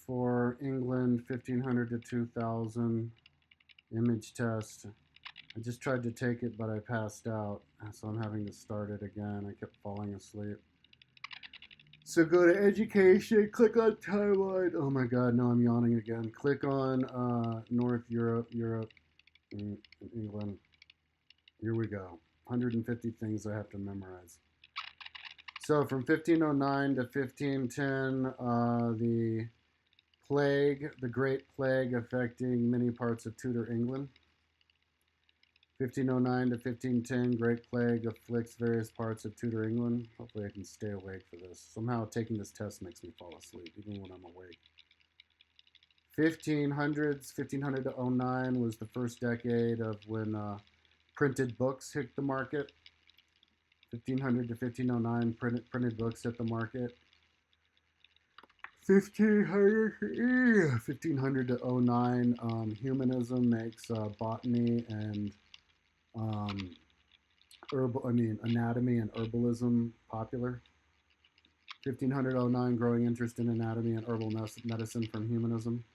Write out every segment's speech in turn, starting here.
For England, 1500 to 2000 image test. I just tried to take it, but I passed out, so I'm having to start it again. I kept falling asleep. So go to education, click on timeline. Oh my god, no, I'm yawning again. Click on North Europe, England. Here we go. 150 things I have to memorize. So from 1509 to 1510, the Great Plague affecting many parts of Tudor England. 1509 to 1510, Great Plague afflicts various parts of Tudor England. Hopefully I can stay awake for this. Somehow taking this test makes me fall asleep, even when I'm awake. 1500s, 1500 to '09 was the first decade of when printed books hit the market. 1500 to 1509, printed books hit the market. 1500 to '09, humanism makes botany and anatomy and herbalism popular. 1509, growing interest in anatomy and herbal medicine from humanism.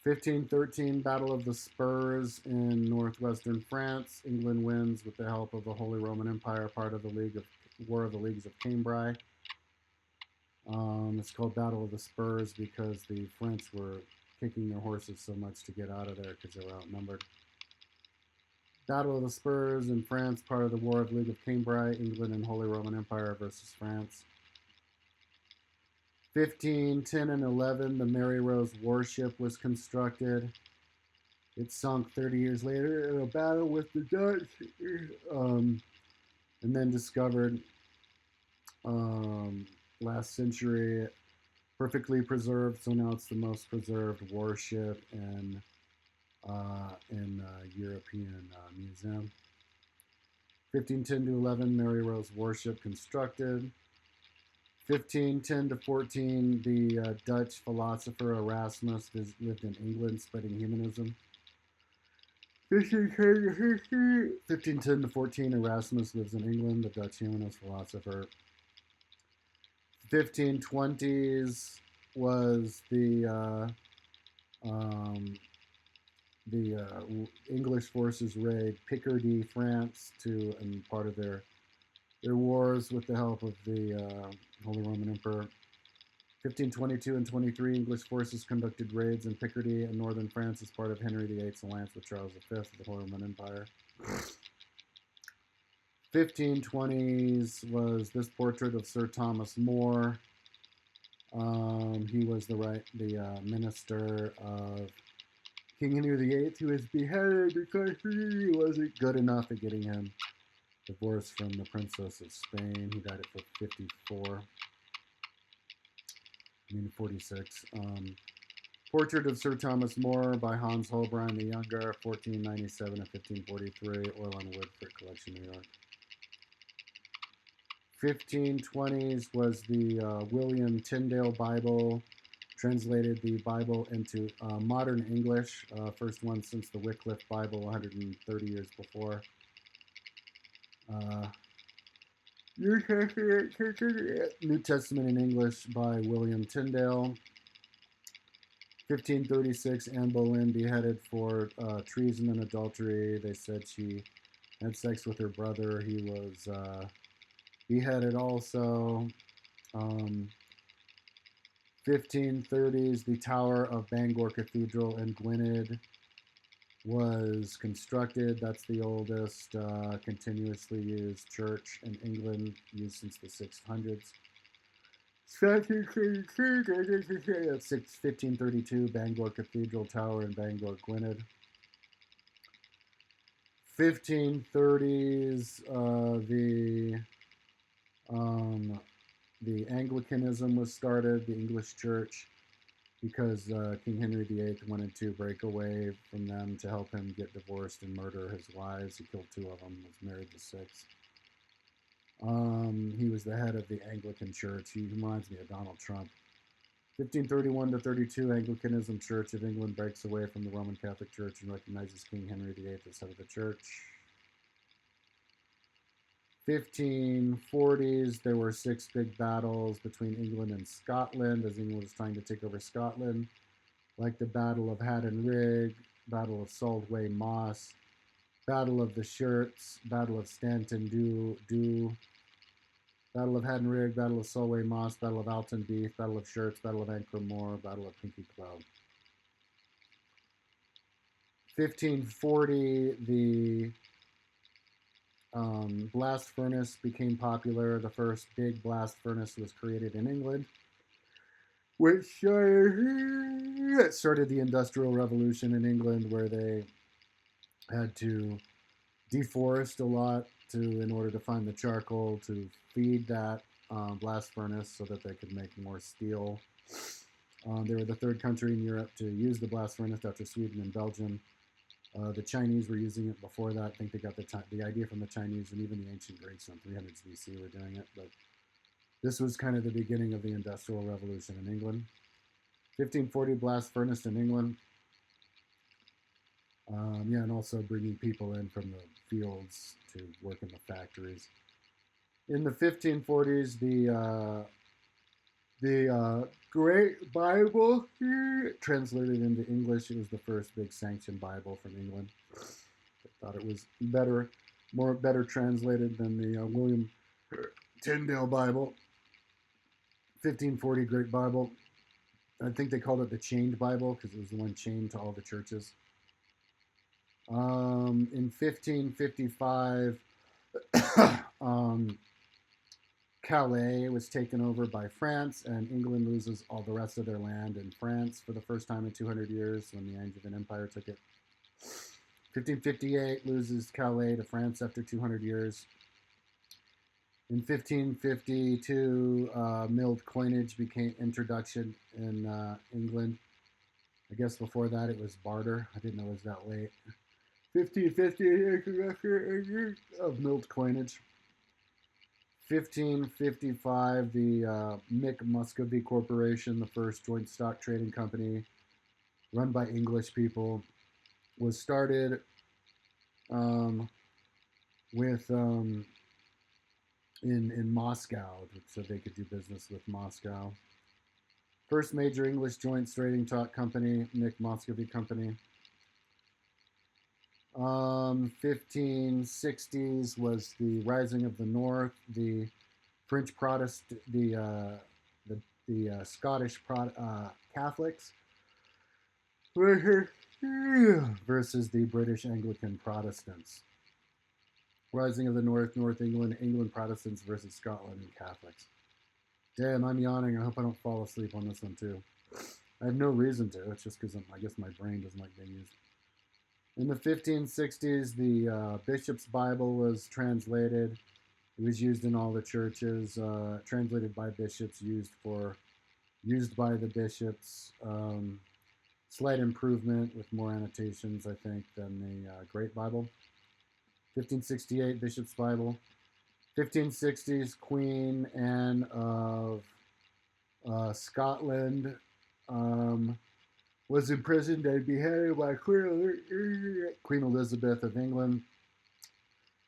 1513, Battle of the Spurs in northwestern France. England wins with the help of the Holy Roman Empire, part of the War of the Leagues of Cambrai. It's called Battle of the Spurs because the French were kicking their horses so much to get out of there because they were outnumbered. Battle of the Spurs in France, part of the War of the League of Cambrai, England and Holy Roman Empire versus France. 1510 and 11, the Mary Rose warship was constructed. It sunk 30 years later in a battle with the Dutch, and then discovered last century, perfectly preserved. So now it's the most preserved warship in European museum. 1510 to 11, Mary Rose warship constructed. 1510 to 14, the Dutch philosopher Erasmus lived in England, spreading humanism. 1510 to 14, Erasmus lives in England, the Dutch humanist philosopher. 1520s was the English forces raid Picardy, France, and part of their wars with the help of the Holy Roman Emperor. 1522 and 23, English forces conducted raids in Picardy and northern France as part of Henry VIII's alliance with Charles V of the Holy Roman Empire. 1520s was this portrait of Sir Thomas More. He was the minister of King Henry VIII, who was beheaded because he wasn't good enough at getting him divorced from the Princess of Spain. He died at 46. Portrait of Sir Thomas More by Hans Holbein the Younger, 1497 and 1543, Oil on Wood, Frick Collection, New York. 1520s was the William Tyndale Bible, translated the Bible into modern English, first one since the Wycliffe Bible 130 years before. New Testament in English by William Tyndale. 1536, Anne Boleyn beheaded for treason and adultery. They said she had sex with her brother. He was beheaded also. 1530s, the Tower of Bangor Cathedral in Gwynedd was constructed. That's the oldest continuously used church in England, used since the 600s. 1532, Bangor Cathedral Tower in Bangor, Gwynedd. 1530s, the Anglicanism was started, the English Church, because King Henry VIII wanted to break away from them to help him get divorced and murder his wives. He killed 2 of them, was married to 6. He was the head of the Anglican Church. He reminds me of Donald Trump. 1531 to 32, Anglicanism Church of England breaks away from the Roman Catholic Church and recognizes King Henry VIII as head of the church. 1540s, there were 6 big battles between England and Scotland as England was trying to take over Scotland, like the Battle of Haddon Rig, Battle of Solway Moss, Battle of the Shirts, Battle of Stanton Dew, Battle of Haddon Rig, Battle of Solway Moss, Battle of Alton Beef, Battle of Shirts, Battle of Ancremore, Battle of Pinkie Cloud. 1540, the blast furnace became popular. The first big blast furnace was created in England, which started the Industrial Revolution in England, where they had to deforest a lot in order to find the charcoal to feed that blast furnace so that they could make more steel. They were the third country in Europe to use the blast furnace after Sweden and Belgium. The Chinese were using it before that. I think they got the idea from the Chinese, and even the ancient Greeks in 300s BC were doing it. But this was kind of the beginning of the Industrial Revolution in England. 1540 blast furnace in England. And also bringing people in from the fields to work in the factories. In the 1540s, the Great Bible translated into English. It was the first big sanctioned Bible from England. I thought it was better translated than the William Tyndale Bible. 1540 Great Bible. I think they called it the Chained Bible because it was the one chained to all the churches. In 1555, Calais was taken over by France, and England loses all the rest of their land in France for the first time in 200 years when the Angevin Empire took it. 1558 loses Calais to France after 200 years. In 1552, milled coinage became introduction in England. I guess before that it was barter. I didn't know it was that late. 1550 of milled coinage. 1555, the Mick Muscovy Corporation, the first joint stock trading company run by English people, was started in Moscow, so they could do business with Moscow. First major English joint trading stock company, Mick Muscovy Company. 1560s was the rising of the North, the French Protestant, the Scottish Catholics versus the British Anglican Protestants. Rising of the North, North England, England Protestants versus Scotland and Catholics. Damn, I'm yawning. I hope I don't fall asleep on this one too. I have no reason to. It's just because I guess my brain doesn't like being used. In the 1560s, the Bishop's Bible was translated. It was used in all the churches, translated by bishops, used by the bishops. Slight improvement with more annotations, I think, than the Great Bible. 1568, Bishop's Bible. 1560s, Queen Anne of Scotland was imprisoned and beheaded by Queen Elizabeth of England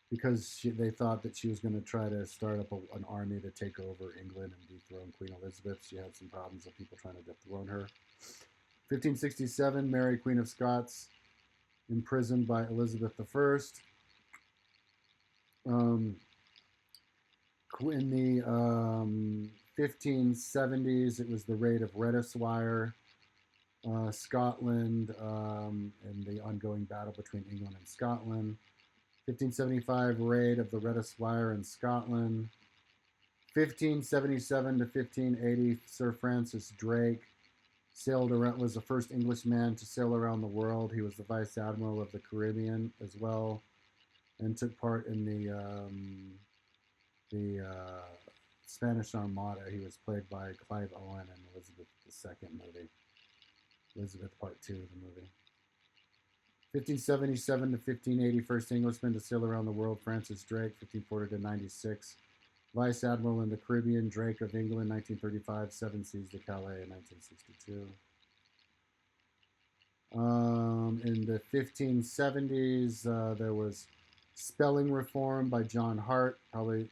because they thought that she was going to try to start up an army to take over England and dethrone Queen Elizabeth. She had some problems with people trying to dethrone her. 1567, Mary, Queen of Scots, imprisoned by Elizabeth I. In the 1570s, it was the raid of Redeswire, Scotland, and the ongoing battle between England and Scotland. 1575, raid of the Redeswire in Scotland. 1577 to 1580, Sir Francis Drake was the first Englishman to sail around the world. He was the Vice Admiral of the Caribbean as well, and took part in the Spanish Armada. He was played by Clive Owen in Elizabeth II movie. Elizabeth Part 2 of the movie. 1577 to 1580, first Englishman to sail around the world, Francis Drake. 1540 to 96, Vice Admiral in the Caribbean, Drake of England. 1935, Seven Seas to Calais in 1962. In the 1570s, there was Spelling Reform by John Hart. Probably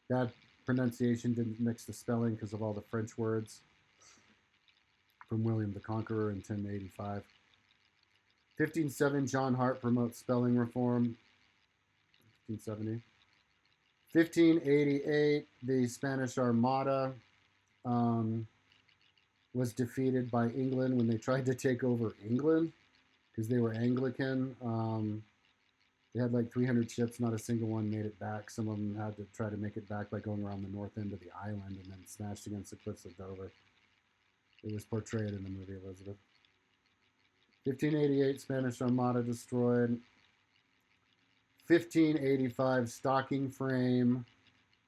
bad pronunciation, didn't mix the spelling because of all the French words from William the Conqueror in 1085. 1507, John Hart promotes spelling reform. 1570. 1588, the Spanish Armada was defeated by England when they tried to take over England because they were Anglican. They had like 300 ships, not a single one made it back. Some of them had to try to make it back by going around the north end of the island and then smashed against the cliffs of Dover. It was portrayed in the movie Elizabeth. 1588, Spanish Armada destroyed. 1585, stocking frame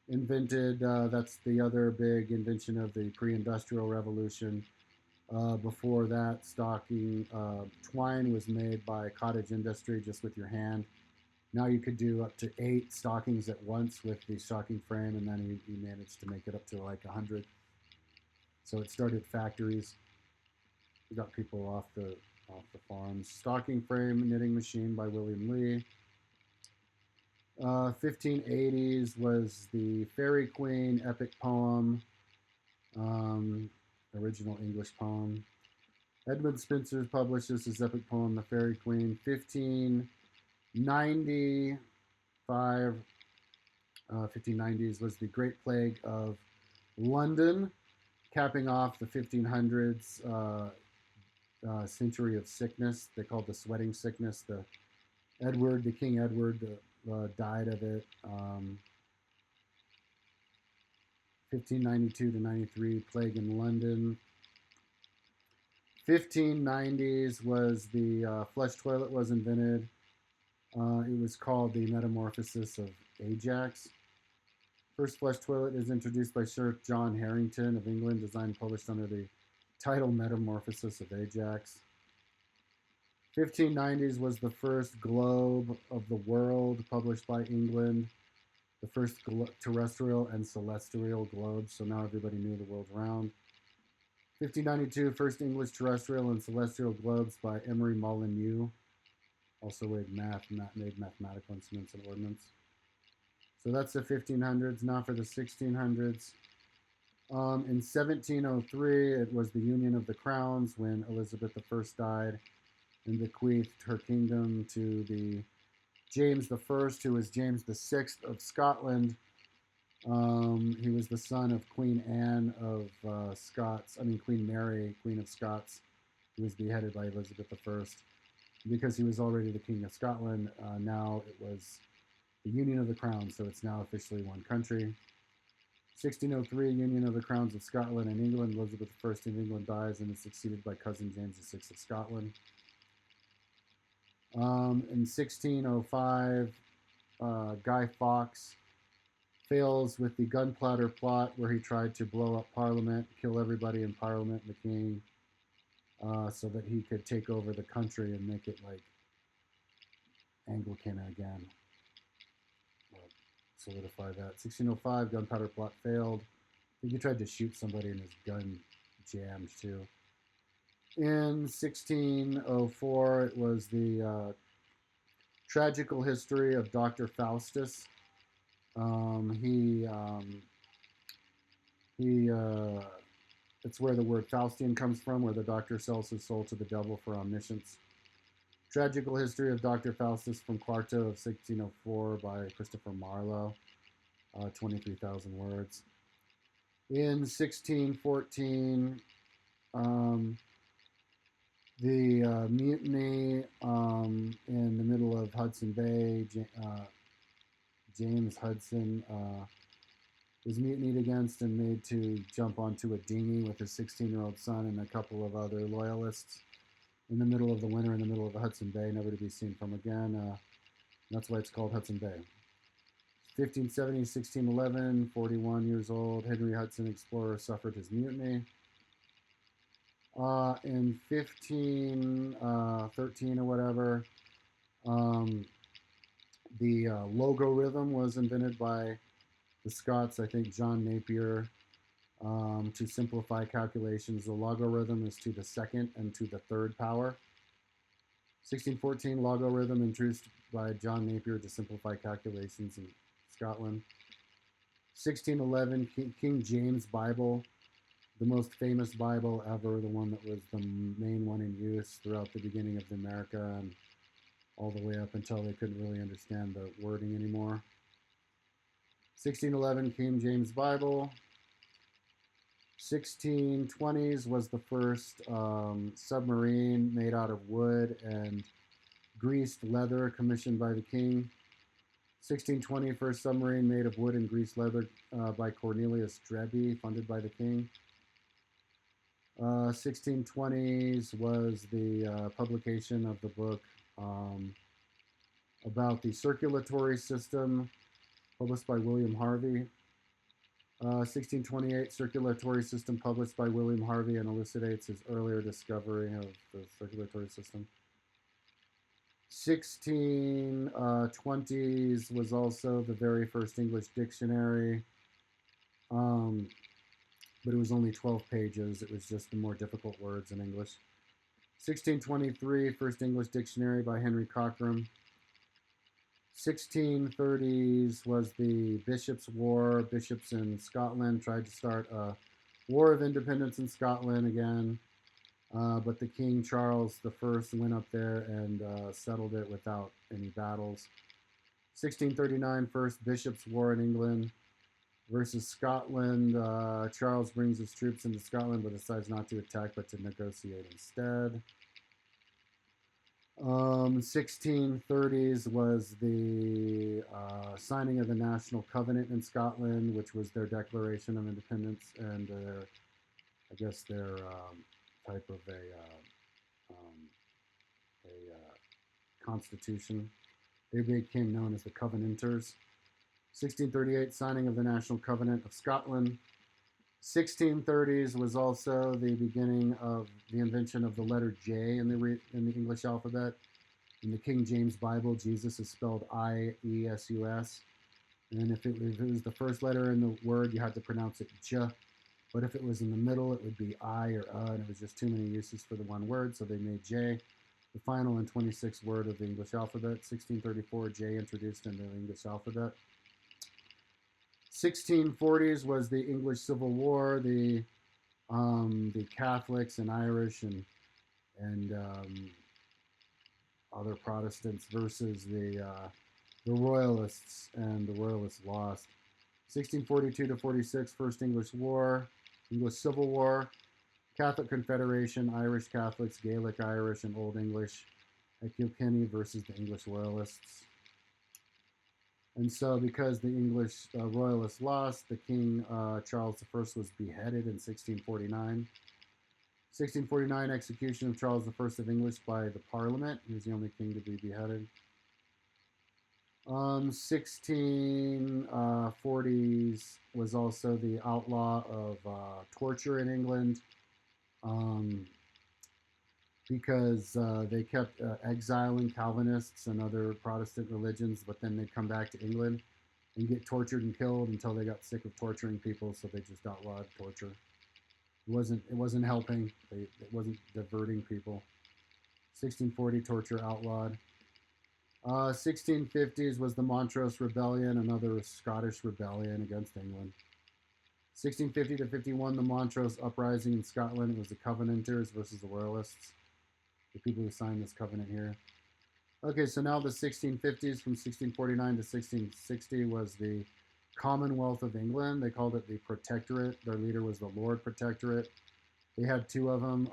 invented. That's the other big invention of the pre-industrial revolution. Before that, twine was made by cottage industry just with your hand. Now you could do up to 8 stockings at once with the stocking frame, and then he managed to make it up to like 100. So it started factories. We got people off the farms. Stocking frame knitting machine by William Lee. 1580s was the Fairy Queen epic poem, original English poem. Edmund Spenser publishes his epic poem, The Fairy Queen. 1590s was the Great Plague of London, capping off the 1500s century of sickness. They called the sweating sickness. King Edward died of it. 1592 to 93, plague in London. 1590s was the flush toilet was invented. It was called the Metamorphosis of Ajax. First flush toilet is introduced by Sir John Harrington of England, designed and published under the title Metamorphosis of Ajax. 1590s was the first globe of the world published by England, the first terrestrial and celestial globes, so now everybody knew the world's round. 1592, first English terrestrial and celestial globes by Emery Molyneux, also made mathematical instruments and ordnance. So that's the 1500s. Now for the 1600s. In 1703, it was the Union of the Crowns when Elizabeth I died and bequeathed her kingdom to the James I, who was James VI of Scotland. He was the son of Queen Anne of Queen Mary, Queen of Scots, who was beheaded by Elizabeth I. Because he was already the King of Scotland, now it was the Union of the Crowns, so it's now officially one country. 1603, Union of the Crowns of Scotland and England. Elizabeth I of England dies and is succeeded by cousin James VI of Scotland. In 1605, Guy Fawkes fails with the Gunpowder Plot, where he tried to blow up Parliament, kill everybody in Parliament and the King, so that he could take over the country and make it like Anglican again. Solidify that. 1605, Gunpowder Plot failed. I think he tried to shoot somebody and his gun jammed too. In 1604, it was the tragical history of Dr. Faustus. It's where the word Faustian comes from, where the doctor sells his soul to the devil for omniscience. Tragical history of Dr. Faustus from Quarto of 1604 by Christopher Marlowe, 23,000 words. In 1614, the mutiny in the middle of Hudson Bay, James Hudson was mutinied against and made to jump onto a dinghy with his 16-year-old son and a couple of other loyalists in the middle of the winter in the middle of the Hudson Bay, never to be seen from again. That's why it's called Hudson Bay. 1570, 1611, 41 years old, Henry Hudson, explorer, suffered his mutiny. In 1513 or whatever, the logarithm was invented by the Scots, I think John Napier, to simplify calculations. The logarithm is to the second and to the third power. 1614, logarithm introduced by John Napier to simplify calculations in Scotland. 1611, King James Bible, the most famous Bible ever, the one that was the main one in use throughout the beginning of America and all the way up until they couldn't really understand the wording anymore. 1611, King James Bible. 1620s was the first submarine made out of wood and greased leather commissioned by the king. 1620, first submarine made of wood and greased leather by Cornelius Dreby, funded by the king. 1620s was the publication of the book about the circulatory system, published by William Harvey. 1628, circulatory system published by William Harvey and elucidates his earlier discovery of the circulatory system. 1620s was also the very first English dictionary, but it was only 12 pages. It was just the more difficult words in English. 1623, first English dictionary by Henry Cochrane. 1630s was the Bishops' War. Bishops in Scotland tried to start a war of independence in Scotland again, but the King Charles I went up there and settled it without any battles. 1639, first Bishops' War in England versus Scotland. Charles brings his troops into Scotland but decides not to attack but to negotiate instead. 1630s was the signing of the National Covenant in Scotland, which was their Declaration of Independence and I guess their type of a constitution. They became known as the Covenanters. 1638, signing of the National Covenant of Scotland. 1630s was also the beginning of the invention of the letter J in the English alphabet. In the King James Bible, Jesus is spelled I-E-S-U-S. And if it was the first letter in the word, you had to pronounce it J. But if it was in the middle, it would be I or and it was just too many uses for the one word, so they made J the final and 26th word of the English alphabet. 1634, J introduced into the English alphabet. 1640s was the English Civil War. The Catholics and Irish and other Protestants versus the Royalists, and the Royalists lost. 1642 to 46, First English War, English Civil War, Catholic Confederation, Irish Catholics, Gaelic Irish, and Old English at Kilkenny versus the English Royalists. And so because the English Royalists lost, the King Charles I was beheaded in 1649. 1649, execution of Charles I of English by the Parliament. He was the only king to be beheaded. 1640s was also the outlaw of torture in England. Because they kept exiling Calvinists and other Protestant religions, but then they'd come back to England and get tortured and killed until they got sick of torturing people, so they just outlawed torture. It wasn't helping. It wasn't diverting people. 1640, torture outlawed. 1650s was the Montrose Rebellion, another Scottish rebellion against England. 1650 to 51, the Montrose Uprising in Scotland. It was the Covenanters versus the Royalists, the people who signed this covenant here. Okay, so now the 1650s, from 1649 to 1660, was the Commonwealth of England. They called it the Protectorate. Their leader was the Lord Protectorate. They had two of them,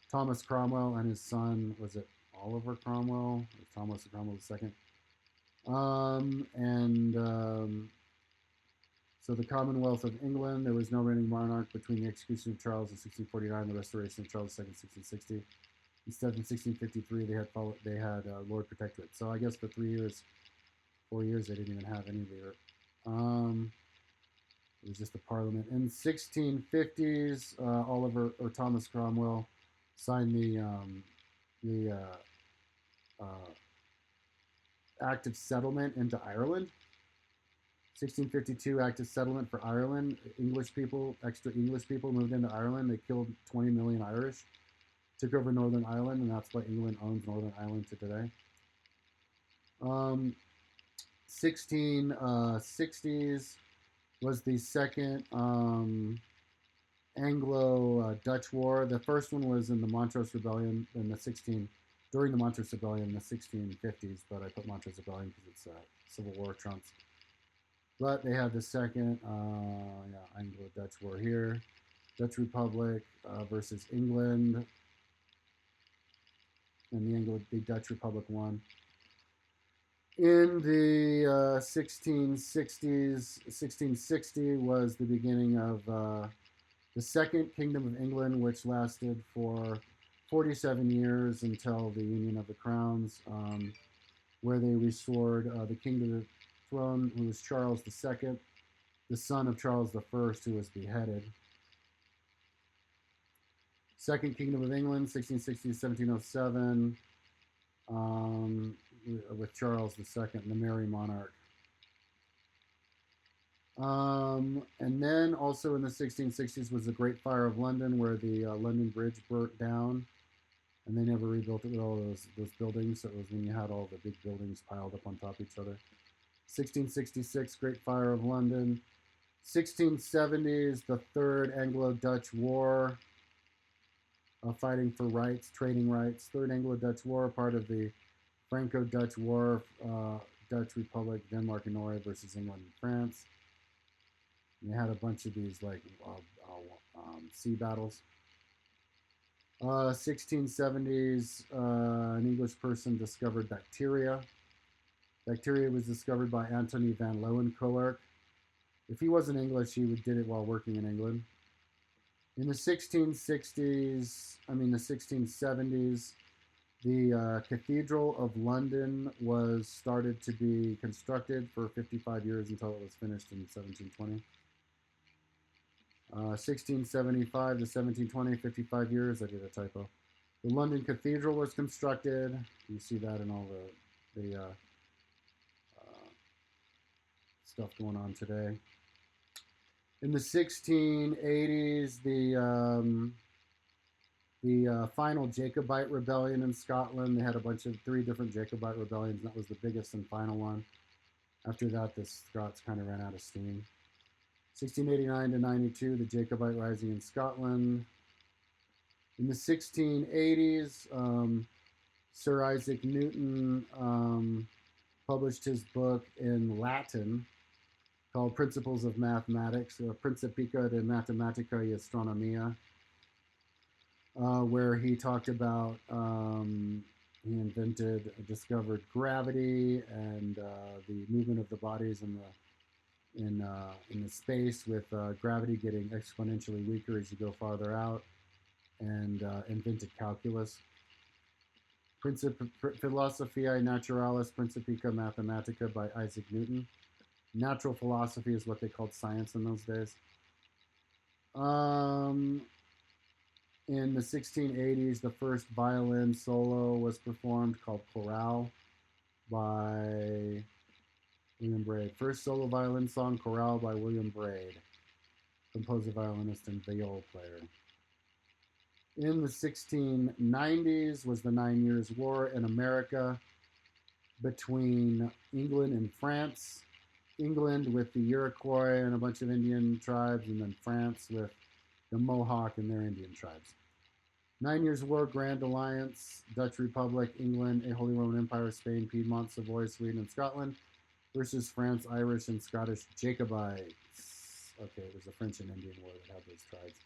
Thomas Cromwell and his son, was it Oliver Cromwell? Or Thomas Cromwell II. So the Commonwealth of England, there was no reigning monarch between the execution of Charles in 1649 and the restoration of Charles II in 1660. Instead, in 1653, they had Lord Protectorate. So I guess for 4 years, they didn't even have any leader. It was just a parliament. In 1650s, Thomas Cromwell signed the Act of Settlement into Ireland. 1652, Act of Settlement for Ireland. Extra English people moved into Ireland. They killed 20 million Irish. took over Northern Ireland, and that's why England owns Northern Ireland to today. 1660s was the second Anglo-Dutch War. The first one was in the Montrose Rebellion in the during the Montrose Rebellion in the 1650s, but I put Montrose Rebellion because it's Civil War trumps. But they had the second Anglo-Dutch War here. Dutch Republic versus England, and the Dutch Republic won. In the 1660s, 1660 was the beginning of the Second Kingdom of England, which lasted for 47 years until the Union of the Crowns, where they restored the king to the throne, who was Charles II, the son of Charles I, who was beheaded. Second Kingdom of England, 1660 to 1707, with Charles II, the Merry Monarch. And then also in the 1660s was the Great Fire of London, where the London Bridge burnt down, and they never rebuilt it with all those buildings. So it was when you had all the big buildings piled up on top of each other. 1666, Great Fire of London. 1670s, the Third Anglo-Dutch War, fighting for rights, trading rights. Third Anglo-Dutch War, part of the Franco-Dutch War, Dutch Republic, Denmark and Norway versus England and France. And they had a bunch of these like sea battles. 1670s, an English person discovered bacteria. Bacteria was discovered by Antony van Leeuwenhoek. If he wasn't English, he did it while working in England. In the 1670s, the Cathedral of London was started to be constructed for 55 years until it was finished in 1720. 1675 to 1720, 55 years. I did a typo. The London Cathedral was constructed. You see that in all the stuff going on today. In the 1680s, the final Jacobite rebellion in Scotland. They had three different Jacobite rebellions. And that was the biggest and final one. After that, the Scots kind of ran out of steam. 1689 to 92, the Jacobite Rising in Scotland. In the 1680s, Sir Isaac Newton published his book in Latin called Principles of Mathematics, Principia de Mathematica y Astronomia, where he talked about, he discovered gravity and the movement of the bodies in the space, with gravity getting exponentially weaker as you go farther out, and invented calculus. Philosophiae Naturalis Principia Mathematica by Isaac Newton. Natural philosophy is what they called science in those days. In the 1680s, the first violin solo was performed called Chorale by William Braid. First solo violin song, Chorale by William Braid, composer, violinist, and viol player. In the 1690s was the 9 Years' War in America between England and France. England with the Iroquois and a bunch of Indian tribes, and then France with the Mohawk and their Indian tribes. 9 Years' War, Grand Alliance, Dutch Republic, England, a Holy Roman Empire, Spain, Piedmont, Savoy, Sweden, and Scotland versus France, Irish, and Scottish Jacobites. Okay, it was the French and Indian War that had those tribes.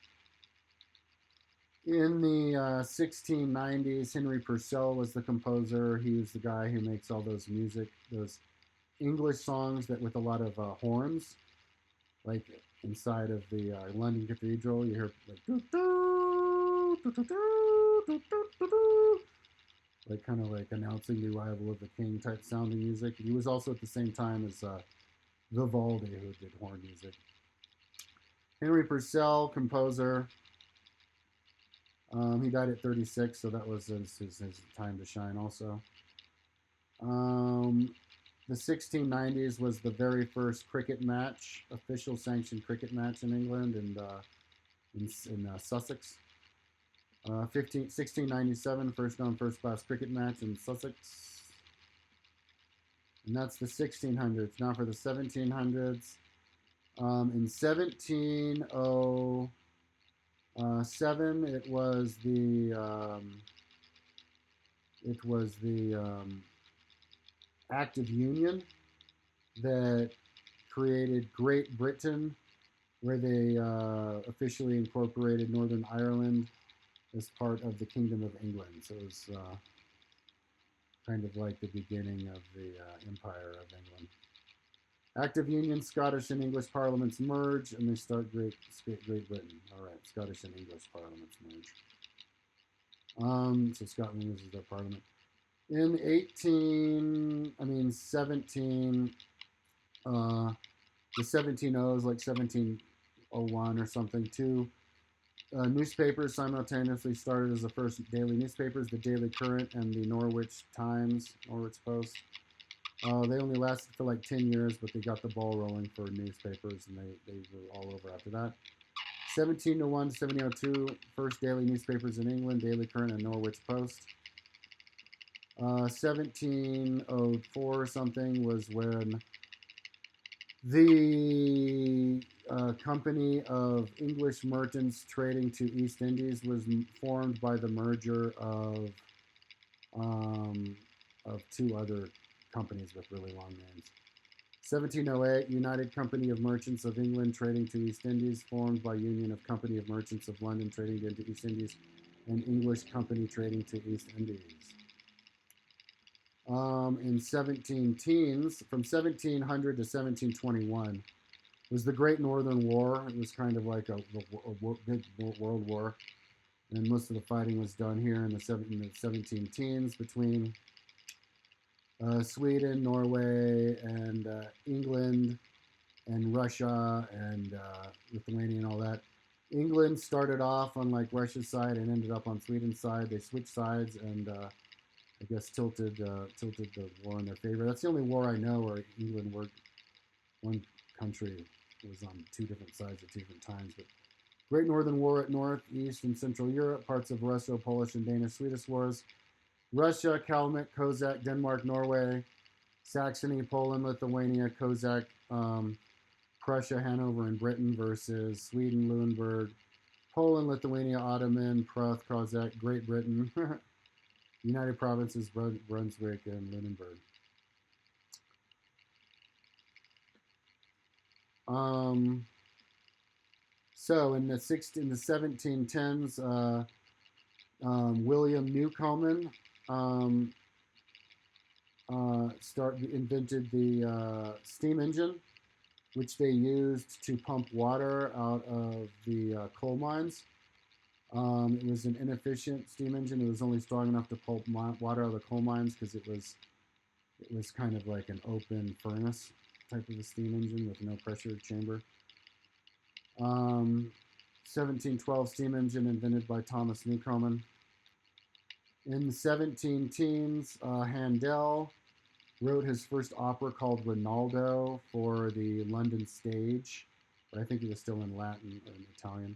In the 1690s, Henry Purcell was the composer. He was the guy who makes all those English songs that with a lot of horns, like inside of the London Cathedral. You hear like like kind of like announcing the arrival of the king type sounding music. He was also at the same time as Vivaldi, who did horn music. Henry Purcell, composer. He died at 36, so that was his time to shine also. The 1690s was the very first cricket match, official sanctioned cricket match in England and in Sussex. 1697, first known first class cricket match in Sussex. And that's the 1600s. Now for the 1700s. In 1707, it was the Act of Union that created Great Britain, where they officially incorporated Northern Ireland as part of the Kingdom of England. So it was kind of like the beginning of the Empire of England. Act of Union, Scottish and English parliaments merge, and they start Great Britain. All right, Scottish and English parliaments merge. So Scotland loses their parliament. In 17, the 1700s, like 1701 or something, two newspapers simultaneously started as the first daily newspapers, the Daily Courant and the Norwich Times, Norwich Post. They only lasted for like 10 years, but they got the ball rolling for newspapers, and they were all over after that. 1701 to 1702, first daily newspapers in England, Daily Courant and Norwich Post. 1704 something was when the company of English merchants trading to East Indies was formed by the merger of two other companies with really long names. 1708, United Company of Merchants of England trading to East Indies, formed by Union of Company of Merchants of London trading into East Indies, and English Company trading to East Indies. In 17 teens, from 1700 to 1721, was the Great Northern War. It was kind of like a big world war, and most of the fighting was done here in the 17 teens between Sweden, Norway, and England, and Russia, and Lithuania, and all that. England started off on like Russia's side and ended up on Sweden's side. They switched sides and I guess tilted the war in their favor. That's the only war I know where England worked. One country was on two different sides at two different times. But Great Northern War at North, East, and Central Europe, parts of Russo-Polish and Danish-Swedish wars. Russia, Kalmyk, Kozak, Denmark, Norway, Saxony, Poland, Lithuania, Kozak, Prussia, Hanover, and Britain versus Sweden, Luneburg, Poland, Lithuania, Ottoman, Pruth, Kozak, Great Britain, United Provinces, Brunswick, and Lunenburg. So in the 1710s, William Newcomen invented the steam engine, which they used to pump water out of the coal mines. It was an inefficient steam engine. It was only strong enough to pump water out of the coal mines because it was kind of like an open furnace type of a steam engine with no pressure chamber. 1712 steam engine invented by Thomas Newcomen. In the 17 teens, Handel wrote his first opera called Rinaldo for the London stage, but I think it was still in Latin or in Italian.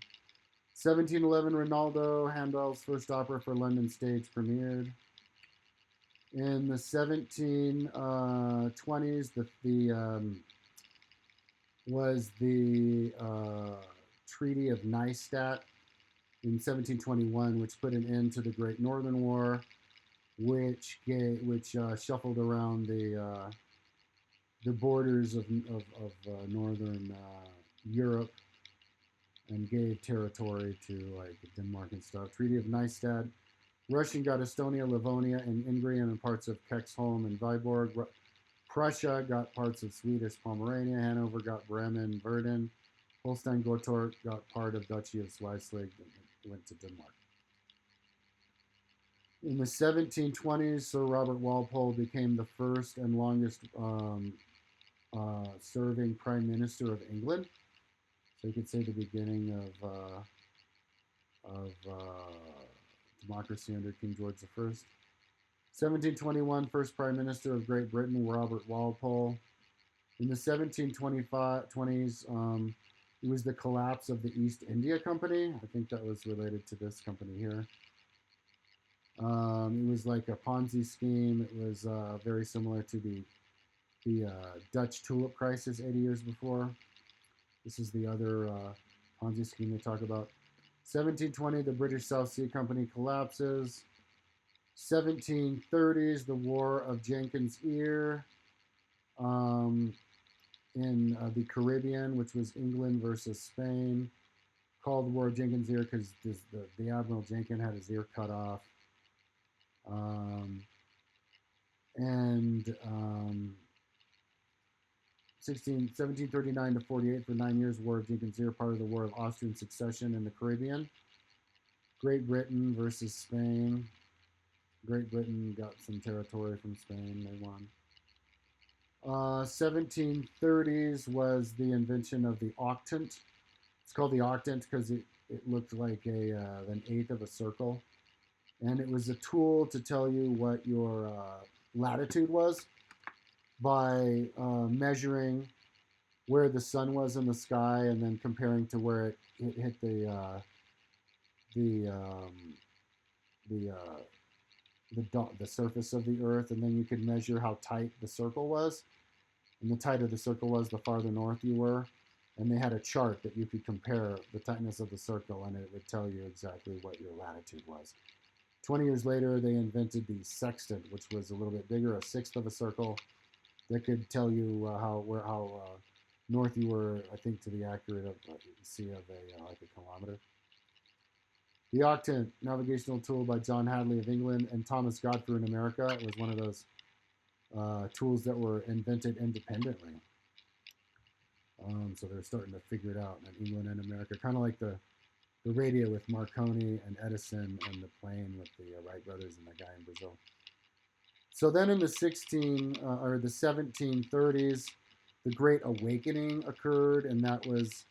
1711, Rinaldo, Handel's first opera for London stage, premiered. In the 1720s, was the Treaty of Nystadt in 1721, which put an end to the Great Northern War, which shuffled around the borders of northern Europe and gave territory to like Denmark and stuff. Treaty of Nystadt. Russian got Estonia, Livonia, and Ingrium and parts of Kexholm and Viborg. Prussia got parts of Swedish Pomerania. Hanover got Bremen, Verden. Holstein-Gottorp got part of Duchy of Schleswig and went to Denmark. In the 1720s, Sir Robert Walpole became the first and longest serving Prime Minister of England. So you could say the beginning of democracy under King George I. 1721, first Prime Minister of Great Britain, Robert Walpole. In the 1720s, It was the collapse of the East India Company. I think that was related to this company here. It was like a Ponzi scheme. It was very similar to the Dutch tulip crisis 80 years before. This is the other Ponzi scheme they talk about. 1720, the British South Sea Company collapses. 1730s, the War of Jenkins' Ear um, in the Caribbean, which was England versus Spain. Called the War of Jenkins' Ear because the Admiral Jenkins had his ear cut off. And 1739 to 48 for 9 years, War of Jenkins' Ear, part of the War of Austrian Succession in the Caribbean. Great Britain versus Spain. Great Britain got some territory from Spain. They won. 1730s was the invention of the octant. It's called the octant because it looked like an eighth of a circle. And it was a tool to tell you what your latitude was by measuring where the sun was in the sky and then comparing to where it hit the surface of the earth, and then you could measure how tight the circle was. And the tighter the circle was, the farther north you were. And they had a chart that you could compare the tightness of the circle, and it would tell you exactly what your latitude was. 20 years later, they invented the sextant, which was a little bit bigger, a sixth of a circle, that could tell you how north you were, I think, to the accurate of like a kilometer. The octant, navigational tool by John Hadley of England and Thomas Godfrey in America. It was one of those tools that were invented independently. So they're starting to figure it out in England and America, kind of like the radio with Marconi and Edison, and the plane with the Wright brothers and the guy in Brazil. So then in the 1730s, the Great Awakening occurred, and that was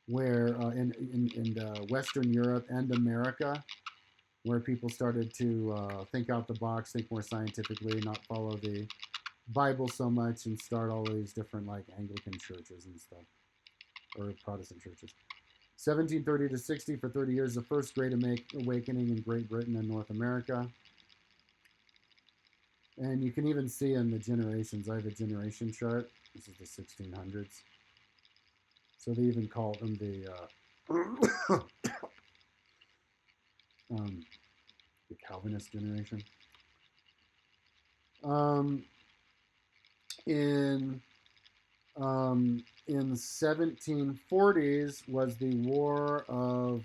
where in Western Europe and America, where people started to think out the box, think more scientifically, not follow the Bible so much, and start all these different like Anglican churches and stuff, or Protestant churches. 1730 to 60, for 30 years, the first Great Awakening in Great Britain and North America. And you can even see in the generations, I have a generation chart. This is the 1600s. So they even call them the Calvinist generation. In 1740s was the War of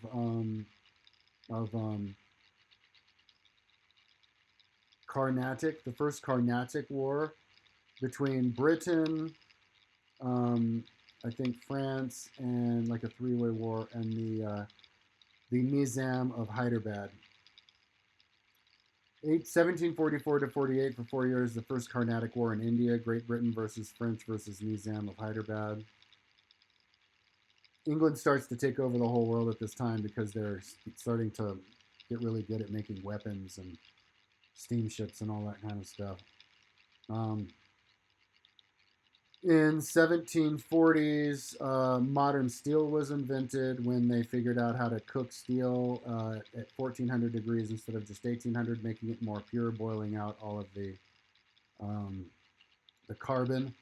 Carnatic, the first Carnatic War between Britain, I think France, and like a three-way war, and the Nizam of Hyderabad. 1744 to 48 for 4 years, the first Carnatic War in India, Great Britain versus French versus Nizam of Hyderabad. England starts to take over the whole world at this time because they're starting to get really good at making weapons and steamships and all that kind of stuff. In 1740s, modern steel was invented when they figured out how to cook steel at 1400 degrees instead of just 1800, making it more pure, boiling out all of the carbon,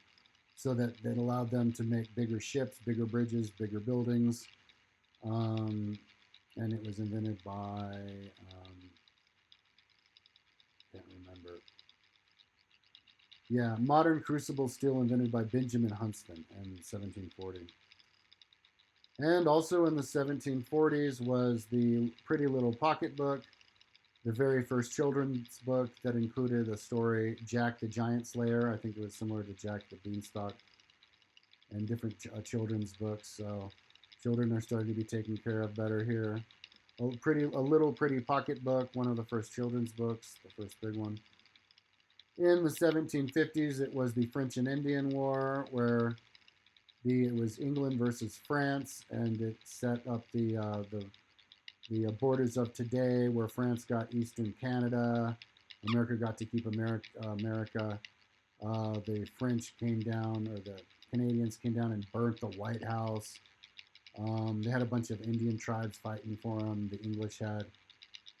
so that allowed them to make bigger ships, bigger bridges, bigger buildings. And it was invented by, can't remember. Yeah, modern crucible steel invented by Benjamin Huntsman in 1740. And also in the 1740s was the Pretty Little Pocketbook, the very first children's book that included a story, Jack the Giant Slayer. I think it was similar to Jack the Beanstalk, and different children's books. So children are starting to be taken care of better here. A Little Pretty Pocketbook, one of the first children's books, the first big one. In the 1750s, it was the French and Indian War, where it was England versus France, and it set up the borders of today, where France got Eastern Canada, America got to keep America. The French came down, or the Canadians came down and burnt the White House. They had a bunch of Indian tribes fighting for them. The English had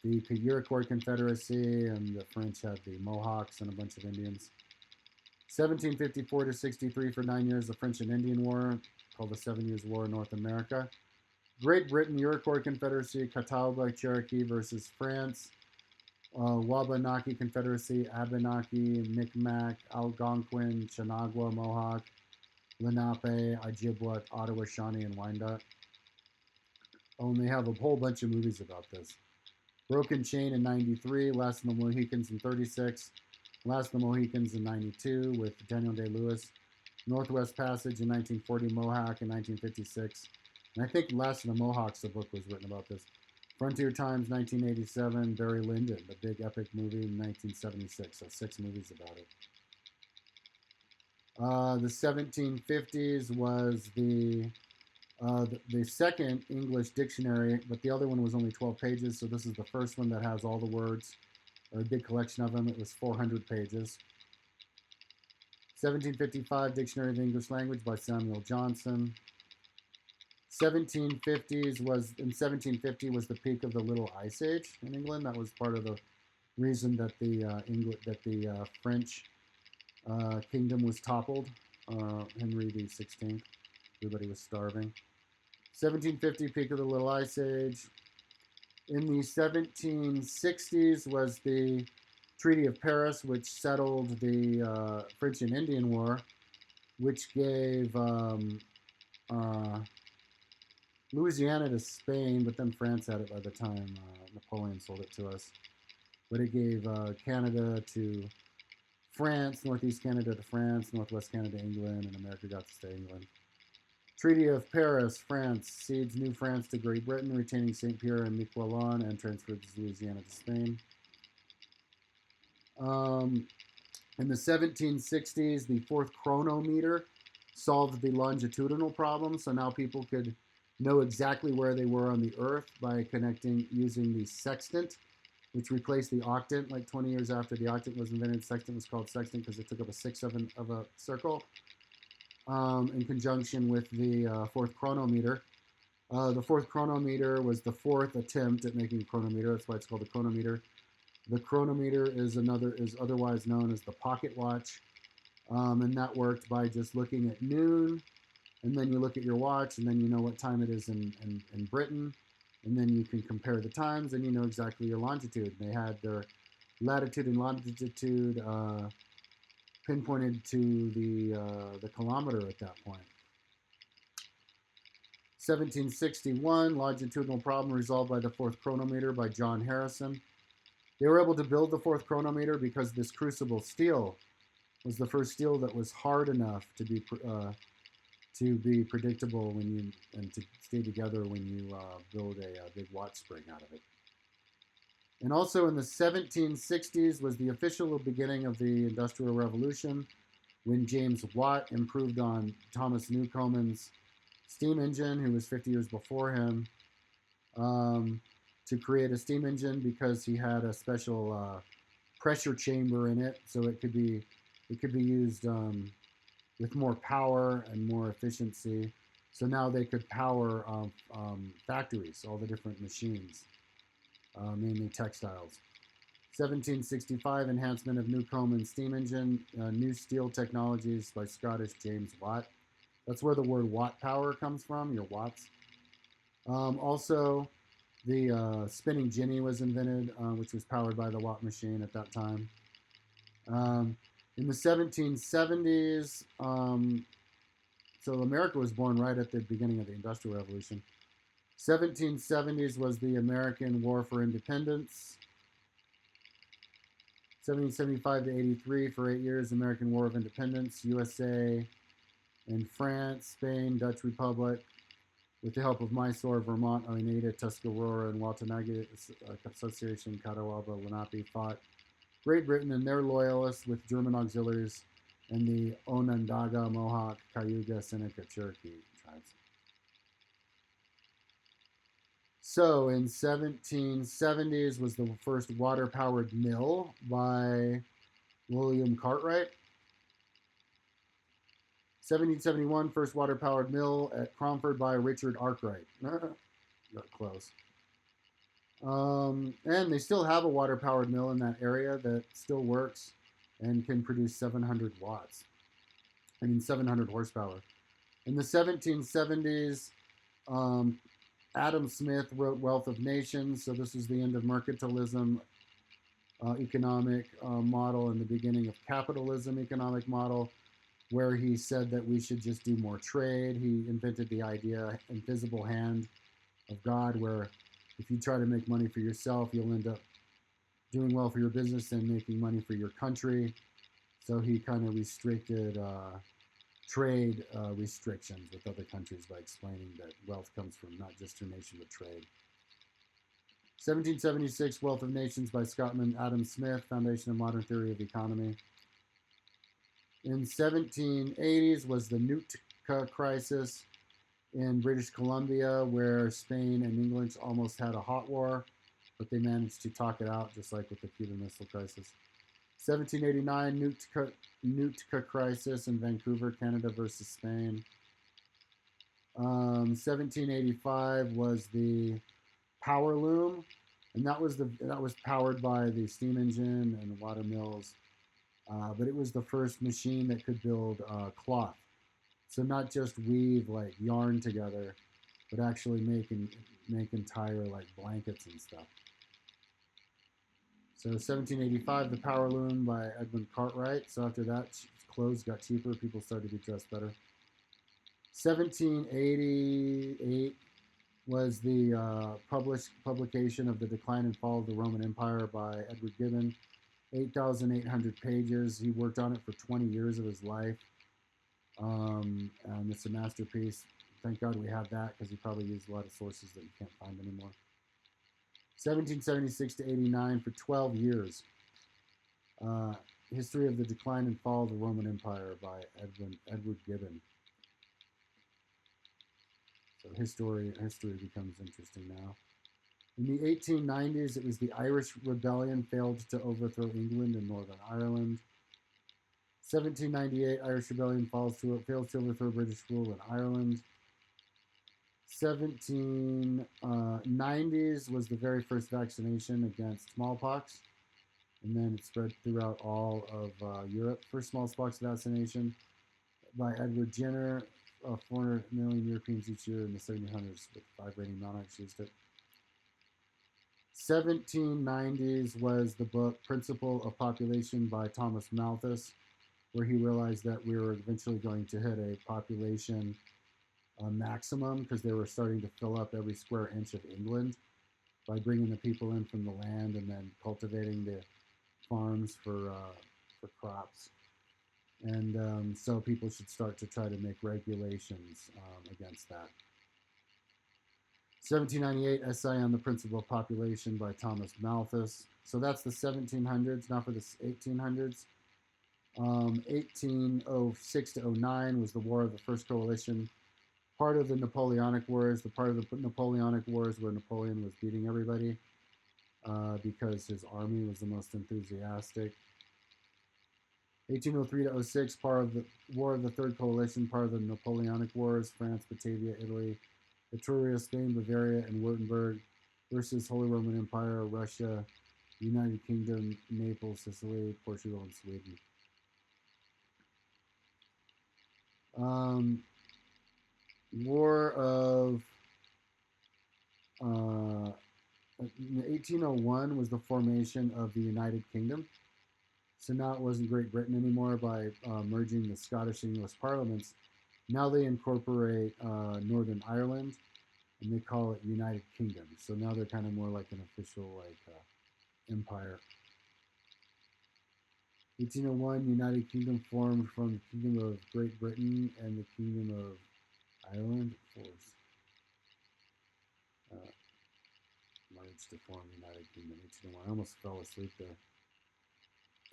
the Iroquois Confederacy, and the French had the Mohawks and a bunch of Indians. 1754 to 63 for 9 years, the French and Indian War, called the 7 Years' War in North America. Great Britain, Iroquois Confederacy, Catawba Cherokee versus France. Wabanaki Confederacy, Abenaki, Micmac, Algonquin, Chenango, Mohawk, Lenape, Ojibwa, Ottawa, Shawnee, and Wyandot. Oh, and they have a whole bunch of movies about this. Broken Chain in 93, Last of the Mohicans in 36, Last of the Mohicans in 92 with Daniel Day-Lewis, Northwest Passage in 1940, Mohawk in 1956, and I think Last of the Mohawks, the book was written about this. Frontier Times 1987, Barry Lyndon, the big epic movie in 1976, so 6 movies about it. The 1750s was the second English dictionary, but the other one was only 12 pages, so this is the first one that has all the words, or a big collection of them. It was 400 pages. 1755 Dictionary of the English Language by Samuel Johnson. 1750s was, in 1750 was the peak of the Little Ice Age in England. That was part of the reason that the French kingdom was toppled. Henry the 16th. Everybody was starving. 1750 peak of the Little Ice Age. In the 1760s was the Treaty of Paris, which settled the French and Indian War, which gave Louisiana to Spain, but then France had it by the time Napoleon sold it to us. But it gave Canada to France, Northeast Canada to France, Northwest Canada to England, and America got to stay England. Treaty of Paris, France cedes New France to Great Britain, retaining St. Pierre and Miquelon, and transferred Louisiana to Spain. In the 1760s, the fourth chronometer solved the longitudinal problem, so now people could know exactly where they were on the Earth by connecting using the sextant, which replaced the octant. Like 20 years after the octant was invented, sextant was called sextant because it took up a sixth of a circle. In conjunction with the fourth chronometer. The fourth chronometer was the fourth attempt at making a chronometer. That's why it's called a chronometer. The chronometer is otherwise known as the pocket watch, and that worked by just looking at noon, and then you look at your watch, and then you know what time it is in Britain, and then you can compare the times, and you know exactly your longitude. They had their latitude and longitude pinpointed to the kilometer at that point. 1761, longitudinal problem resolved by the fourth chronometer by John Harrison. They were able to build the fourth chronometer because this crucible steel was the first steel that was hard enough to be predictable and to stay together when you build a big watch spring out of it. And also in the 1760s was the official beginning of the Industrial Revolution, when James Watt improved on Thomas Newcomen's steam engine, who was 50 years before him, to create a steam engine because he had a special pressure chamber in it, so it could be used with more power and more efficiency. So now they could power factories, all the different machines, mainly textiles. 1765, enhancement of Newcomen's steam engine, new steel technologies by Scottish James Watt. That's where the word watt power comes from, your watts. Also, the spinning jenny was invented, which was powered by the Watt machine at that time. In the 1770s, so America was born right at the beginning of the Industrial Revolution. 1770s was the American War for Independence. 1775 to 83 for 8 years, American War of Independence, USA and France, Spain, Dutch Republic, with the help of Mysore, Vermont, Oneida, Tuscarora, and Watonega Association, Catawba, Lenape fought Great Britain and their loyalists with German auxiliaries and the Onondaga, Mohawk, Cayuga, Seneca, Cherokee tribes. So in 1770s was the first water-powered mill by William Cartwright. 1771, first water-powered mill at Cromford by Richard Arkwright. Got close. And they still have a water-powered mill in that area that still works and can produce 700 watts. 700 horsepower. In the 1770s, Adam Smith wrote Wealth of Nations. So this is the end of mercantilism economic model and the beginning of capitalism economic model, where he said that we should just do more trade. He invented the idea, invisible hand of God, where if you try to make money for yourself, you'll end up doing well for your business and making money for your country. So he kind of restricted trade restrictions with other countries by explaining that wealth comes from not just your nation, but trade. 1776, Wealth of Nations by Scotsman Adam Smith, Foundation of Modern Theory of Economy. In 1780s was the Nootka crisis in British Columbia, where Spain and England almost had a hot war, but they managed to talk it out, just like with the Cuban Missile Crisis. 1789, Nootka crisis in Vancouver, Canada versus Spain. 1785 was the power loom, and that was powered by the steam engine and the water mills. But it was the first machine that could build cloth. So not just weave like yarn together, but actually make entire like blankets and stuff. So 1785, the power loom by Edmund Cartwright. So after that, clothes got cheaper. People started to be dressed better. 1788 was the publication of The Decline and Fall of the Roman Empire by Edward Gibbon. 8,800 pages. He worked on it for 20 years of his life. And it's a masterpiece. Thank God we have that, because he probably used a lot of sources that you can't find anymore. 1776 to 89 for 12 years. History of the Decline and Fall of the Roman Empire by Edward Gibbon. So history becomes interesting now. In the 1890s, it was the Irish Rebellion failed to overthrow England and Northern Ireland. 1798, Irish Rebellion fails to overthrow British rule in Ireland. 1790s was the very first vaccination against smallpox, and then it spread throughout all of Europe. First smallpox vaccination by Edward Jenner. 400 million Europeans each year in the 1700s with 5 reigning monarchs used it. 1790s was the book Principle of Population by Thomas Malthus, where he realized that we were eventually going to hit a population maximum, because they were starting to fill up every square inch of England by bringing the people in from the land and then cultivating the farms for crops. And so people should start to try to make regulations against that. 1798, Essay on the Principle of Population by Thomas Malthus. So that's the 1700s. Now for the 1800s. 1806 to 09 was the War of the First Coalition. Part of the Napoleonic Wars, the part of the Napoleonic Wars where Napoleon was beating everybody because his army was the most enthusiastic. 1803 to 06, part of the War of the Third Coalition, part of the Napoleonic Wars, France, Batavia, Italy, Etruria, Spain, Bavaria, and Württemberg versus Holy Roman Empire, Russia, United Kingdom, Naples, Sicily, Portugal, and Sweden. War of 1801 was the formation of the United Kingdom. So now it wasn't Great Britain anymore by merging the Scottish and English parliaments. Now they incorporate Northern Ireland, and they call it United Kingdom. So now they're kind of more like an official empire. 1801, United Kingdom formed from the Kingdom of Great Britain and the Kingdom of Ireland. Merged to form United Kingdom. 1801. I almost fell asleep there.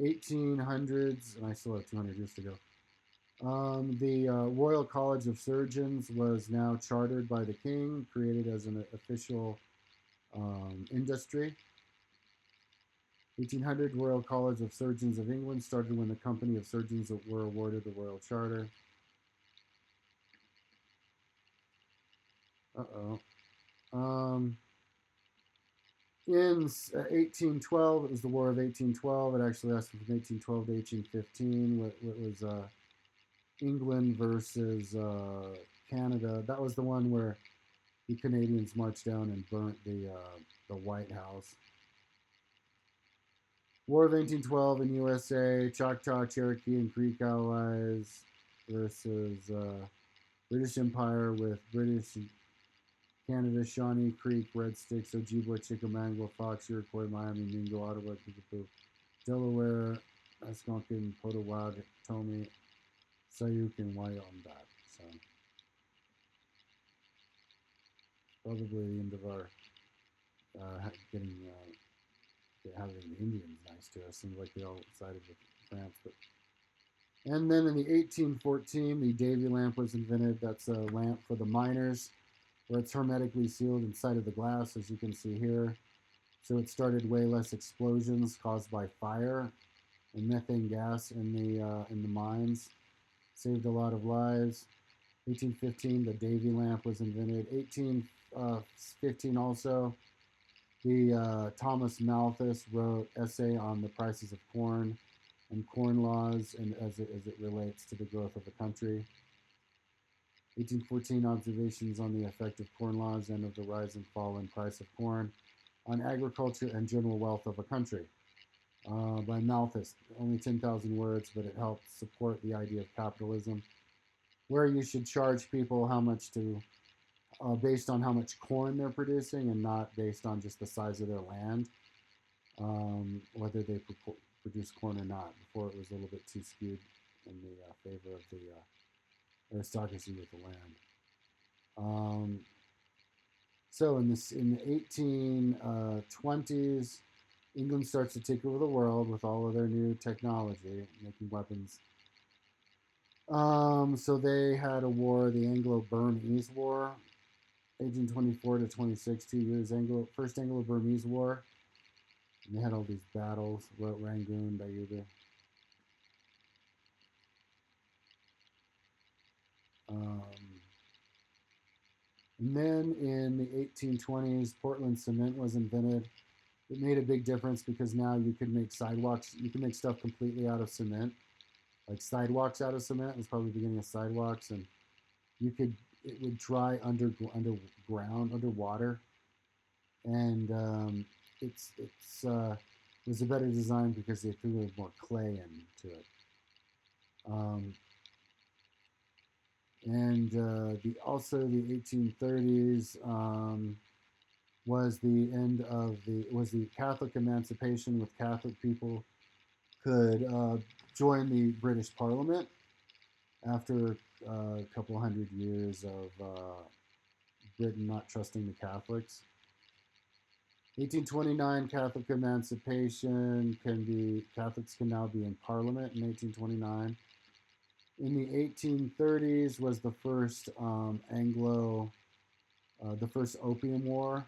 1800s, and I still have 200 years to go. The Royal College of Surgeons was now chartered by the King, created as an official industry. 1800, Royal College of Surgeons of England started when the Company of Surgeons were awarded the Royal Charter. Uh-oh. Um, in 1812, it was the War of 1812. It actually lasted from 1812 to 1815. What was England versus Canada. That was the one where the Canadians marched down and burnt the White House. War of 1812 in USA, Choctaw, Cherokee, and Creek allies versus British Empire with British Canada, Shawnee Creek, Red Sticks, Ojibwa, Chickamauga, Fox, Iroquois, Miami, Mingo, Ottawa, Kickapoo, Delaware, Algonquin, Potawatomi, Sayuk, and Wyandot. So probably the end of our getting having the Indians nice to us. Seems like they all sided with France, but and then in the 1814, the Davy lamp was invented. That's a lamp for the miners, where it's hermetically sealed inside of the glass, as you can see here. So it started way less explosions caused by fire and methane gas in the mines. Saved a lot of lives. 1815, the Davy lamp was invented. 1815 also, the Thomas Malthus wrote essay on the prices of corn and corn laws and as it relates to the growth of the country. 1814 observations on the effect of corn laws and of the rise and fall in price of corn on agriculture and general wealth of a country. By Malthus, only 10,000 words, but it helped support the idea of capitalism, where you should charge people how much to, based on how much corn they're producing and not based on just the size of their land, whether they produce corn or not. Before it was a little bit too skewed in the favor of the aristocracy with the land. Um, so in the 1820s, England starts to take over the world with all of their new technology, making weapons. So they had a war, the Anglo-Burmese War, 1824 to 26, 2 years. First Anglo-Burmese War. And they had all these battles, Rangoon, Bayuda. Um, and then in the 1820s, Portland cement was invented. It made a big difference because now you could make sidewalks. You can make stuff completely out of cement, like sidewalks out of cement. It was probably the beginning of sidewalks, and you could it would dry underground, underwater, and it was a better design because they threw more clay into it. Um, and the also the 1830s was the end of the Catholic emancipation, with Catholic people could join the British Parliament after a couple hundred years of Britain not trusting the Catholics. 1829, Catholic emancipation Catholics can now be in Parliament in 1829. In the 1830s was the first the first Opium War,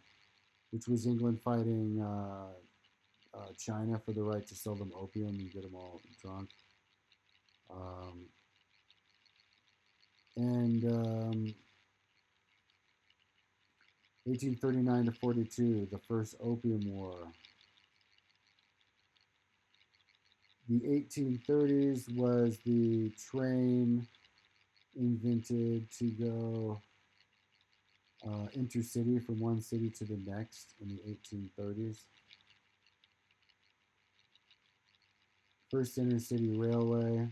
which was England fighting China for the right to sell them opium and get them all drunk. Um, and 1839 to 42, the first Opium War. The 1830s was the train invented to go intercity from one city to the next in the 1830s. First intercity railway.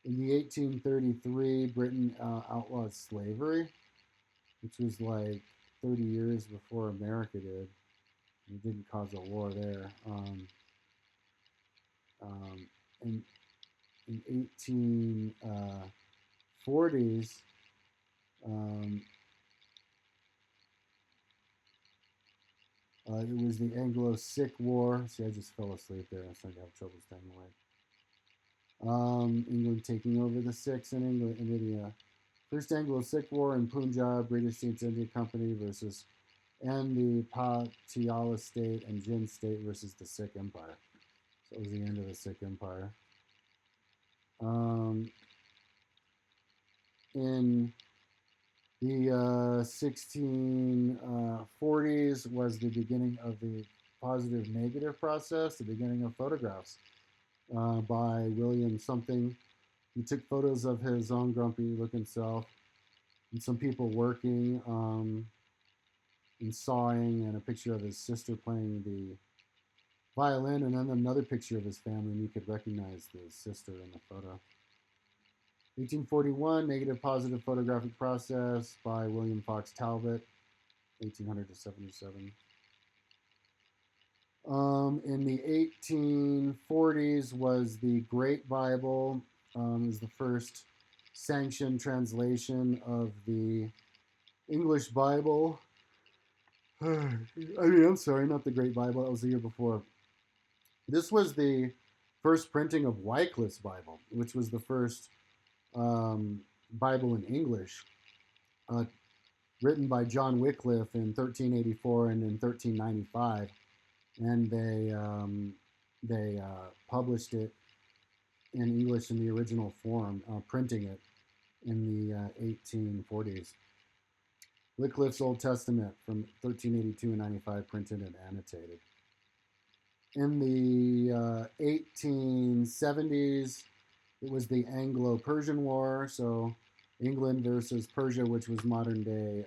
In the 1833, Britain outlawed slavery, which was like 30 years before America did. It didn't cause a war there. In 1840s, it was the Anglo-Sikh War. See, I just fell asleep there. I started to have trouble staying awake. England taking over the Sikhs in England, India. First Anglo-Sikh War in Punjab, British East India Company versus, and the Patiala State and Jind State versus the Sikh Empire. So it was the end of the Sikh Empire. In The 1640s was the beginning of the positive negative process, the beginning of photographs by William something. He took photos of his own grumpy looking self and some people working and sawing, and a picture of his sister playing the violin, and then another picture of his family, and you could recognize the sister in the photo. 1841, negative positive photographic process by William Fox Talbot, 1800 to 77. In the 1840s was the Great Bible. Is the first sanctioned translation of the English Bible. I'm sorry, not the Great Bible. That was the year before. This was the first printing of Wycliffe's Bible, which was the first Bible in English, uh, written by John Wycliffe in 1384 and in 1395, and they published it in English in the original form, printing it in the 1840s. Wycliffe's Old Testament from 1382 and 95, printed and annotated. In the 1870s, it was the Anglo-Persian War, so England versus Persia, which was modern day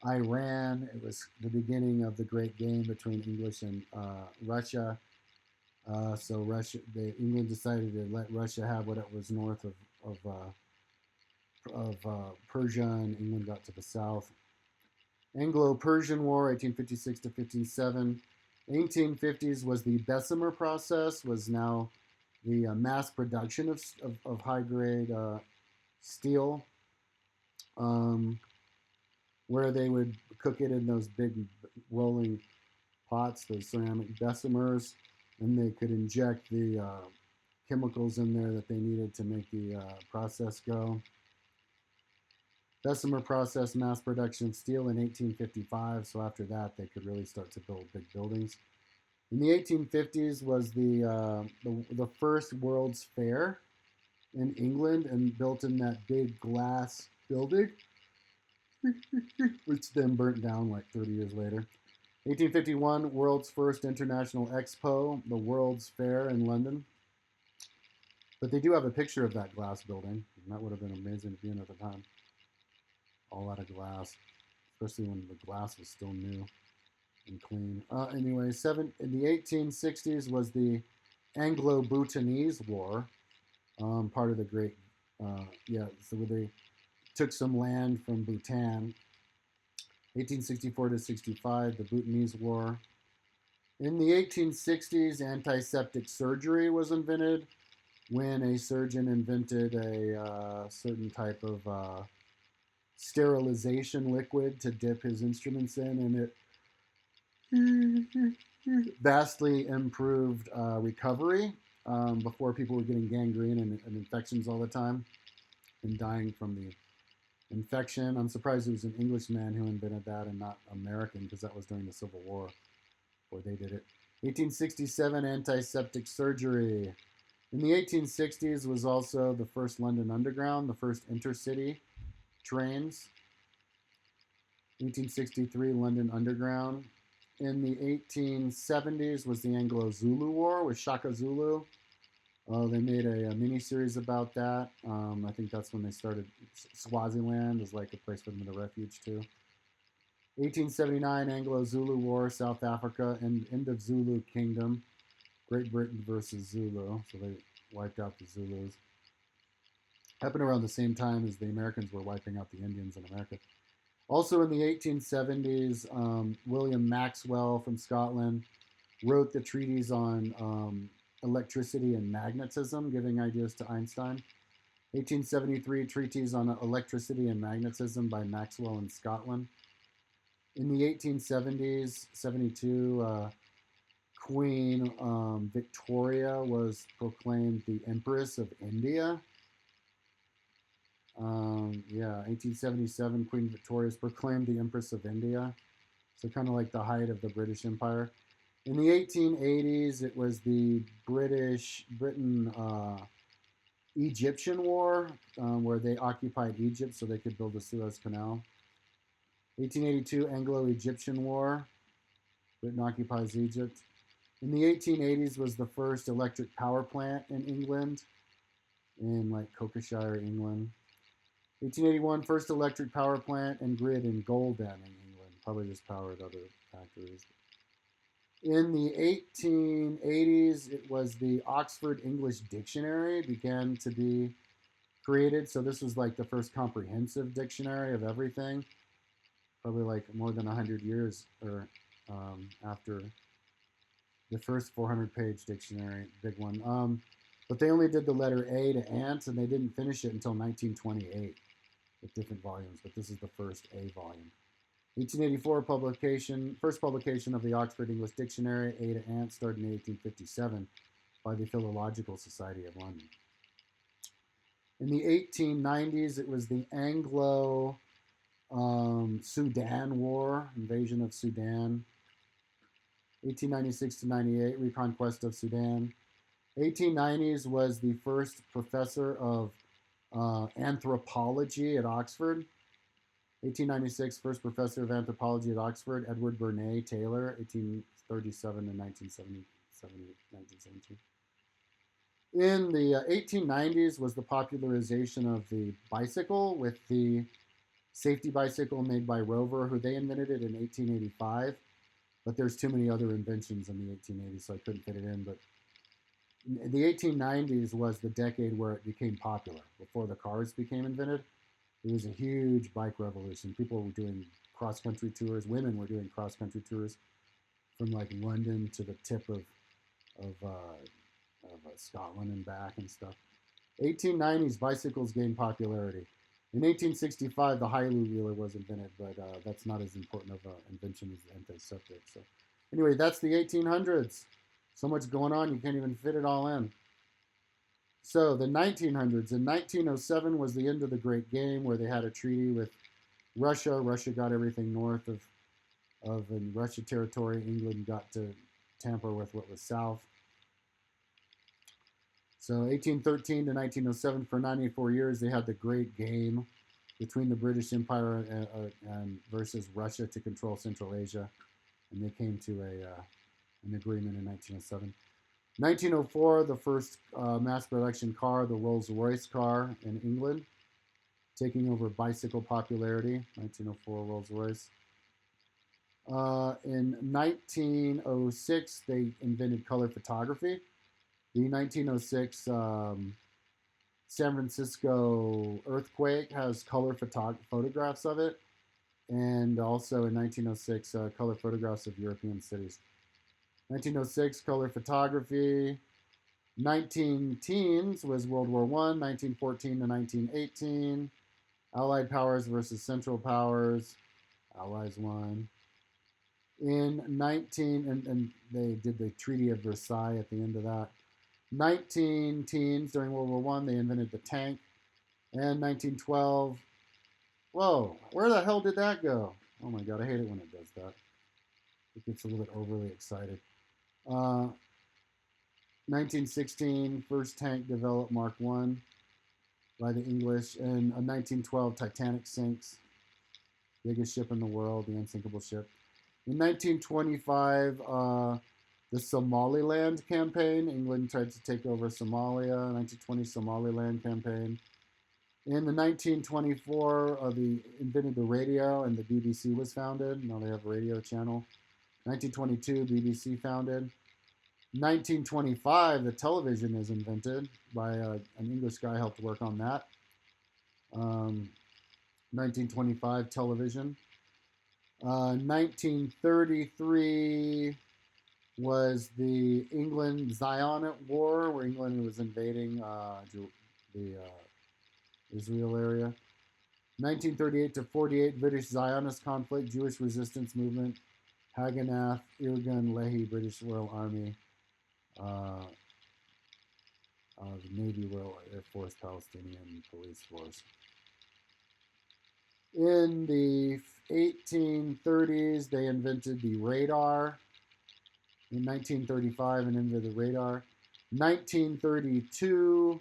Iran. It was the beginning of the Great Game between English and Russia. So England decided to let Russia have what it was north of Persia, and England got to the south. Anglo-Persian War, 1856 to 57. 1850s was the Bessemer process, was now the mass production of high-grade steel, where they would cook it in those big rolling pots, those ceramic Bessemers, and they could inject the chemicals in there that they needed to make the process go. Bessemer process mass production of steel in 1855, so after that they could really start to build big buildings. In the 1850s was the first World's Fair in England, and built in that big glass building, which then burnt down like 30 years later. 1851, world's first international expo, the World's Fair in London. But they do have a picture of that glass building, and that would have been amazing to be in at the time. All out of glass, especially when the glass was still new and clean. Anyway, in the 1860s was the Anglo-Bhutanese War, part of the Great, so they took some land from Bhutan. 1864 to 65, the Bhutanese War. In the 1860s, antiseptic surgery was invented when a surgeon invented a certain type of sterilization liquid to dip his instruments in, and it vastly improved recovery. Before, people were getting gangrene and infections all the time and dying from the infection. I'm surprised it was an Englishman who invented that and not American, because that was during the Civil War before they did it. 1867, antiseptic surgery. In the 1860s was also the first London Underground, the first intercity trains. 1863, London Underground. In the 1870s was the Anglo-Zulu War with Shaka Zulu. They made a mini-series about that. I think that's when they started. Swaziland is like a place for them to refuge to. 1879, Anglo-Zulu War, South Africa, and end of Zulu Kingdom. Great Britain versus Zulu, so they wiped out the Zulus. Happened around the same time as the Americans were wiping out the Indians in America. Also in the 1870s, William Maxwell from Scotland wrote the treatise on electricity and magnetism, giving ideas to Einstein. 1873, treatise on electricity and magnetism by Maxwell in Scotland. In the 1870s, 72, Queen Victoria was proclaimed the Empress of India. 1877, Queen Victoria is proclaimed the Empress of India. So kind of like the height of the British Empire. In the 1880s, it was the Britain Egyptian War, where they occupied Egypt so they could build the Suez Canal. 1882 Anglo-Egyptian War, Britain occupies Egypt. In the 1880s was the first electric power plant in England, in like Cokershire, England. 1881 first electric power plant and grid in Golden in England. Probably just powered other factories. In the 1880s, it was the Oxford English Dictionary began to be created. So this was like the first comprehensive dictionary of everything. Probably like more than 100 years or after the first 400-page dictionary, big one. But they only did the letter A to ant, and they didn't finish it until 1928 with different volumes. But this is the first A volume. 1884 publication, first publication of the Oxford English Dictionary, A to ant, started in 1857 by the Philological Society of London. In the 1890s, it was the Anglo Sudan War, invasion of Sudan. 1896 to 98, reconquest of Sudan. 1890s was the first professor of anthropology at Oxford. 1896, first professor of anthropology at Oxford, Edward Bernay Taylor, 1837 to 1917. In the 1890s was the popularization of the bicycle with the safety bicycle made by Rover, who they invented it in 1885. But there's too many other inventions in the 1880s, so I couldn't fit it in. But the 1890s was the decade where it became popular. Before the cars became invented, it was a huge bike revolution. People were doing cross-country tours. Women were doing cross-country tours from like London to the tip of Scotland and back and stuff. 1890s, bicycles gained popularity. In 1865, the Hailu wheeler was invented, but that's not as important of an invention as the antiseptic. So, anyway, that's the 1800s. So much going on, you can't even fit it all in. So, the 1900s. In 1907 was the end of the Great Game, where they had a treaty with Russia. Russia got everything north of in Russia territory. England got to tamper with what was south. So 1813 to 1907, for 94 years, they had the Great Game between the British Empire and versus Russia to control Central Asia, and they came to an agreement in 1907. 1904, the first mass production car, the Rolls-Royce car in England, taking over bicycle popularity. 1904, Rolls-Royce. In 1906, they invented color photography. The 1906 San Francisco earthquake has color photographs of it, and also in 1906 color photographs of European cities. 1906 color photography. 19 teens was World War I, 1914 to 1918. Allied powers versus Central powers. Allies won. In 19, and they did the Treaty of Versailles at the end of that. 19 teens during World War I, they invented the tank. And 1912, whoa, where the hell did that go? Oh my God, I hate it when it does that. It gets a little bit overly excited. 1916, first tank developed, Mark I, by the English. And 1912, Titanic sinks, biggest ship in the world, the unsinkable ship. In 1925, the Somaliland campaign. England tried to take over Somalia. 1920 Somaliland campaign. In the 1924, they invented the radio, and the BBC was founded. Now they have a radio channel. 1922, BBC founded. 1925, the television is invented by an English guy helped work on that. 1925, television. 1933 was the England-Zionist War, where England was invading the Israel area. 1938 to 48, British Zionist conflict, Jewish resistance movement, Haganah, Irgun, Lehi, British Royal Army, the Navy, Royal Air Force, Palestinian Police Force. In the 1830s, they invented the radar. In 1935, and invented the radar. 1932,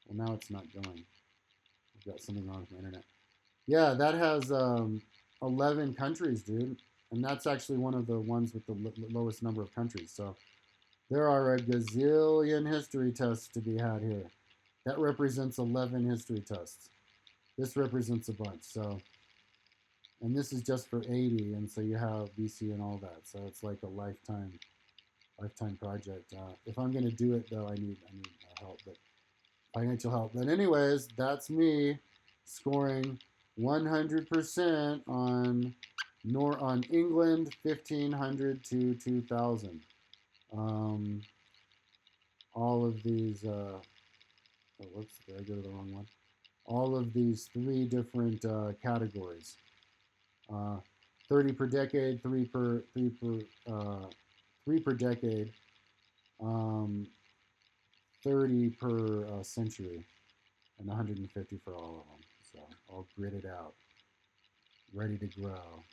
Well, now it's not going. I've got something wrong with my internet. Yeah, that has 11 countries, dude. And that's actually one of the ones with the lowest number of countries. So there are a gazillion history tests to be had here. That represents 11 history tests. This represents a bunch. So, and this is just for 80, and so you have BC and all that. So it's like a lifetime project. If I'm going to do it though, I need help, but financial help. But anyways, that's me scoring 100% on England 1500 to 2000. Um, all of these. Oh, whoops! Did I go to the wrong one? All of these three different categories. Uh, 30 per decade, three per decade, um, 30 per century, and 150 for all of them. So all gridded out, ready to grow.